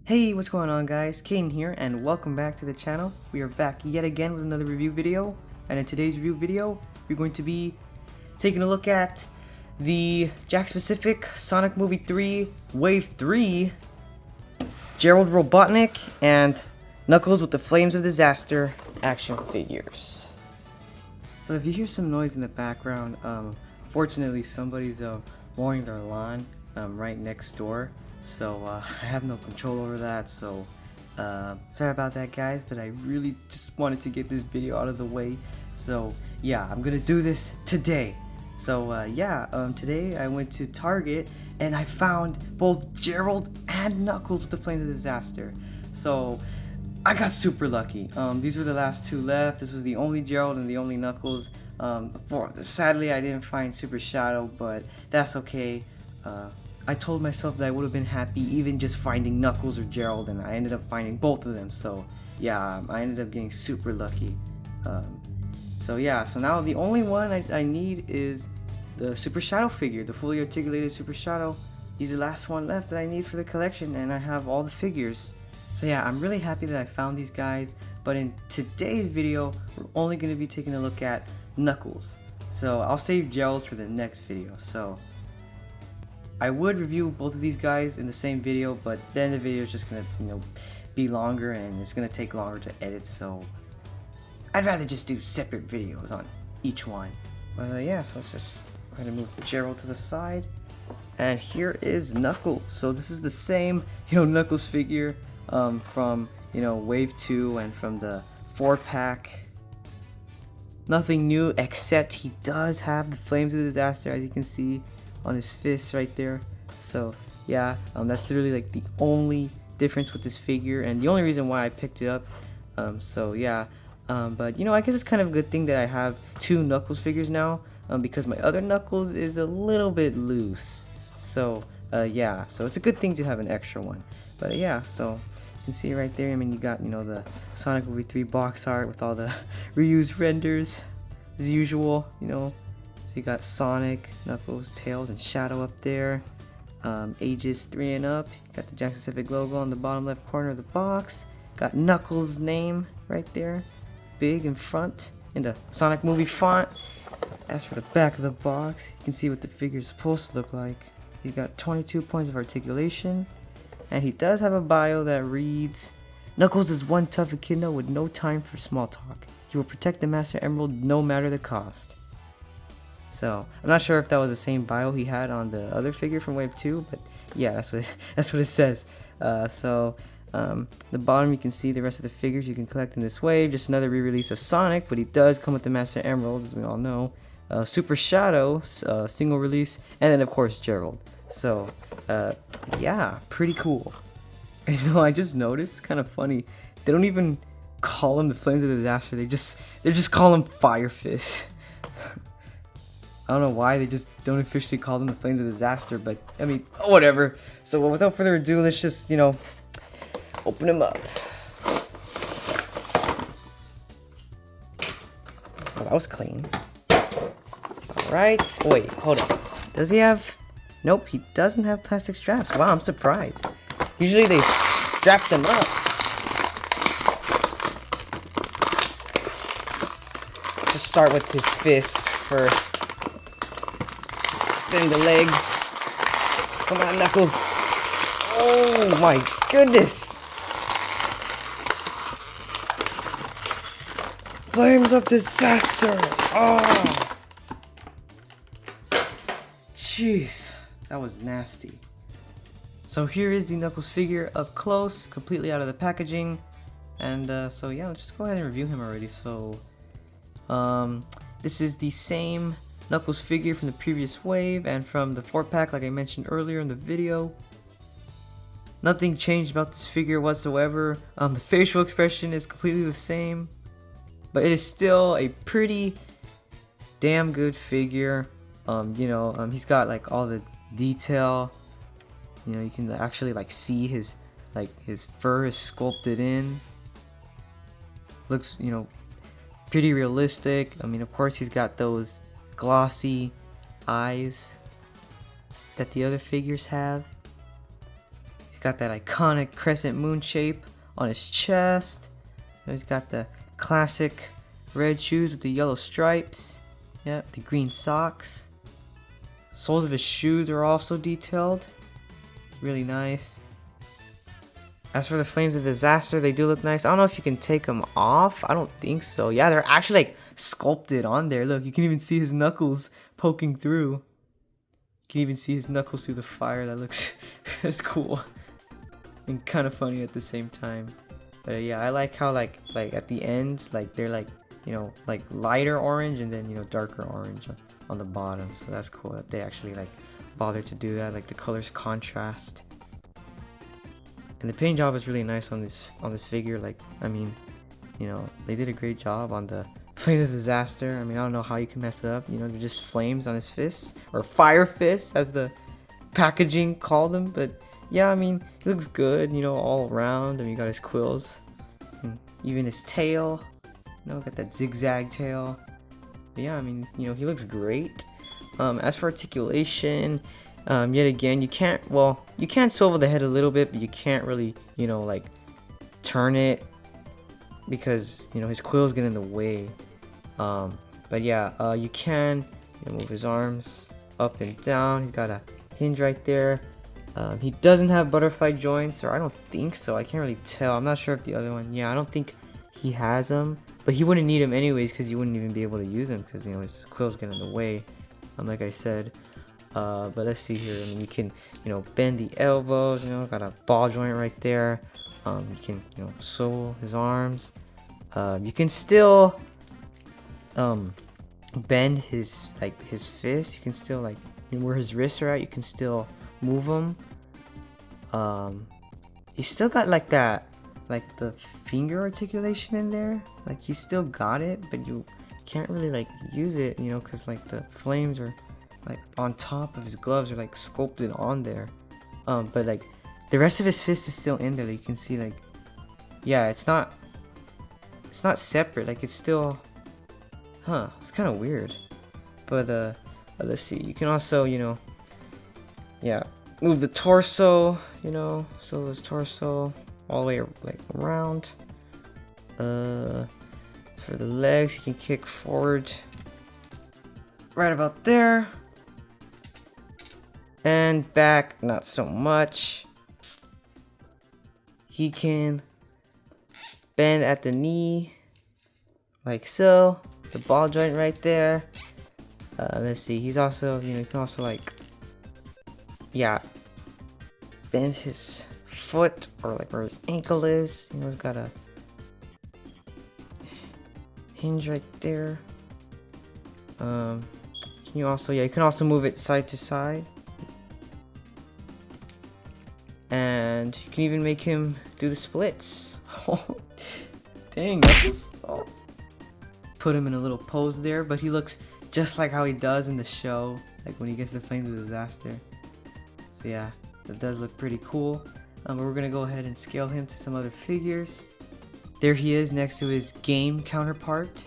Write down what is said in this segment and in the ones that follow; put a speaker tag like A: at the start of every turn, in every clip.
A: Hey, what's going on guys? Caden here and welcome back to the channel. We are back yet again with another review video, and in today's review video we're going to be taking a look at the Jakks Pacific Sonic Movie 3 Wave 3 Gerald Robotnik and Knuckles with the Flames of Disaster action figures. So if you hear some noise in the background, fortunately somebody's mowing their lawn right next door. So I have no control over that, so sorry about that guys, but I really just wanted to get this video out of the way. So yeah, I'm gonna do this today. So today I went to Target and I found both Gerald and Knuckles with the Flames of Disaster. So I got super lucky. These were the last two left. This was the only Gerald and the only Knuckles. Sadly I didn't find Super Shadow, but that's okay. I told myself that I would have been happy even just finding Knuckles or Gerald, and I ended up finding both of them. So yeah, I ended up getting super lucky. So now the only one I need is the Super Shadow figure, the fully articulated Super Shadow. He's the last one left that I need for the collection, and I have all the figures. So yeah, I'm really happy that I found these guys, but in today's video, we're only going to be taking a look at Knuckles. So I'll save Gerald for the next video. So I would review both of these guys in the same video, but then the video is just gonna, be longer and it's gonna take longer to edit. So I'd rather just do separate videos on each one. So let's just try to move Gerald to the side. And here is Knuckles. So this is the same, Knuckles figure from, Wave 2 and from the 4-pack. Nothing new except he does have the Flames of Disaster, as you can see on his fist right there. So yeah, that's literally like the only difference with this figure and the only reason why I picked it up. But I guess it's kind of a good thing that I have two Knuckles figures now, because my other Knuckles is a little bit loose. So so it's a good thing to have an extra one. But so you can see right there, you got the Sonic Movie 3 box art with all the reused renders as usual. So you got Sonic, Knuckles, Tails, and Shadow up there. Ages 3 and up. You got the Jakks Pacific logo on the bottom left corner of the box. Got Knuckles' name right there, big in front in the Sonic Movie font. As for the back of the box, you can see what the figure is supposed to look like. He's got 22 points of articulation, and he does have a bio that reads, "Knuckles is one tough echidna with no time for small talk. He will protect the Master Emerald no matter the cost." So I'm not sure if that was the same bio he had on the other figure from Wave 2, but yeah, that's what it says. The bottom you can see the rest of the figures you can collect in this wave. Just another re-release of Sonic, but he does come with the Master Emerald, as we all know. Super Shadow, single release, and then of course Gerald. So pretty cool. I just noticed, kind of funny, they don't even call him the Flames of Disaster. They just call him Fire Fist. I don't know why they just don't officially call them the Flames of Disaster, but whatever. So without further ado, let's just open him up. Oh, that was clean. Alright. Wait, hold on. Does he have... Nope, he doesn't have plastic straps. Wow, I'm surprised. Usually they strap them up. Just start with his fists first. Then the legs. Come on, Knuckles. Oh my goodness. Flames of Disaster. Oh. Jeez. That was nasty. So here is the Knuckles figure up close, completely out of the packaging. And let's just go ahead and review him already. So this is the same Knuckles figure from the previous wave and from the 4-pack, like I mentioned earlier in the video. Nothing changed about this figure whatsoever. The facial expression is completely the same, but it is still a pretty damn good figure. He's got like all the detail. You can actually see his fur is sculpted in. Looks pretty realistic. Of course he's got those glossy eyes that the other figures have. He's got that iconic crescent moon shape on his chest. He's got the classic red shoes with the yellow stripes. Yep, the green socks. Soles of his shoes are also detailed. Really nice. As for the Flames of Disaster, they do look nice. I don't know if you can take them off. I don't think so. Yeah, they're actually like sculpted on there. Look, you can even see his knuckles poking through. You can even see his knuckles through the fire. That looks that's cool and kind of funny at the same time. But yeah, I like how like at the end, like they're like, you know, like lighter orange and then, you know, darker orange on the bottom. So that's cool that they actually like bother to do that. Like the colors contrast. And the paint job is really nice on this figure. Like, I mean, you know, they did a great job on the Flame of Disaster. I mean, I don't know how you can mess it up. You know, they're just flames on his fists, or fire fists as the packaging called them. But yeah, I mean, he looks good, you know, all around. I mean, you got his quills, and even his tail. You know, got that zigzag tail. But yeah, I mean, you know, he looks great. As for articulation, yet again, you can't swivel the head a little bit, but you can't really, you know, like turn it because, you know, his quills get in the way. But yeah, you can, you know, move his arms up and down. He's got a hinge right there. He doesn't have butterfly joints, or I don't think so. I can't really tell. I'm not sure if the other one, yeah, I don't think he has them, but he wouldn't need them anyways because you wouldn't even be able to use them because, you know, his quills get in the way. Like I said. But let's see here. I mean, you can, you know, bend the elbows. You know, got a ball joint right there. You can, you know, swivel his arms. You can still bend his fist. You can still, like, you know, where his wrists are at, you can still move them. He's still got like that, like the finger articulation in there. Like, he still got it, but you can't really like use it, you know, because like the flames are like on top of his gloves, are like sculpted on there. But like the rest of his fist is still in there. Like, you can see, like, yeah, it's not separate. Like, it's still, it's kind of weird. But let's see. You can also, you know, yeah, move the torso. You know, so his torso all the way like around. For the legs, you can kick forward right about there. And back, not so much. He can bend at the knee, like so. The ball joint right there. Let's see. He's also, you know, you can also like, yeah, bend his foot or like where his ankle is. You know, he's got a hinge right there. Can you also, yeah, you can also move it side to side. And you can even make him do the splits. Dang, put him in a little pose there, but he looks just like how he does in the show, like when he gets the Flames of Disaster. So yeah, that does look pretty cool. We're gonna go ahead and scale him to some other figures. There he is next to his game counterpart.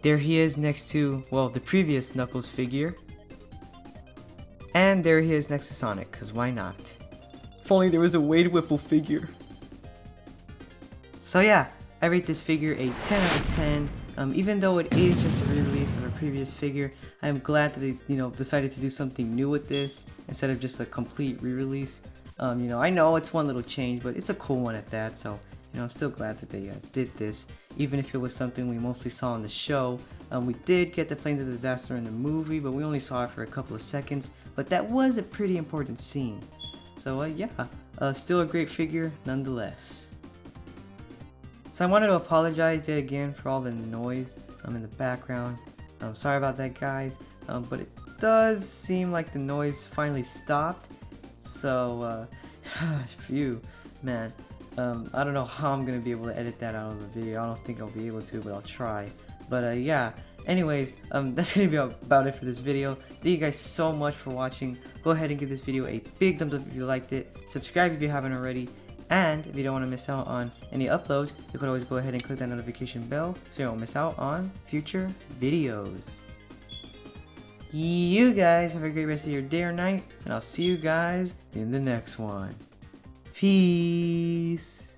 A: There he is next to, well, the previous Knuckles figure. And there he is next to Sonic, because why not? If only there was a Wade Whipple figure. So yeah, I rate this figure a 10 out of 10. Even though it is just a re-release of a previous figure, I am glad that they, you know, decided to do something new with this instead of just a complete re-release. You know, I know it's one little change, but it's a cool one at that. So, you know, I'm still glad that they did this, even if it was something we mostly saw in the show. We did get the Flames of Disaster in the movie, but we only saw it for a couple of seconds. But that was a pretty important scene. So yeah, still a great figure nonetheless. So I wanted to apologize yet again for all the noise in the background. Sorry about that, guys. But it does seem like the noise finally stopped. So, phew, man. I don't know how I'm gonna be able to edit that out of the video. I don't think I'll be able to, but I'll try. But yeah, anyways, that's gonna be about it for this video. Thank you guys so much for watching. Go ahead and give this video a big thumbs up if you liked it. Subscribe if you haven't already. And if you don't want to miss out on any uploads, you could always go ahead and click that notification bell so you don't miss out on future videos. You guys have a great rest of your day or night, and I'll see you guys in the next one. Peace.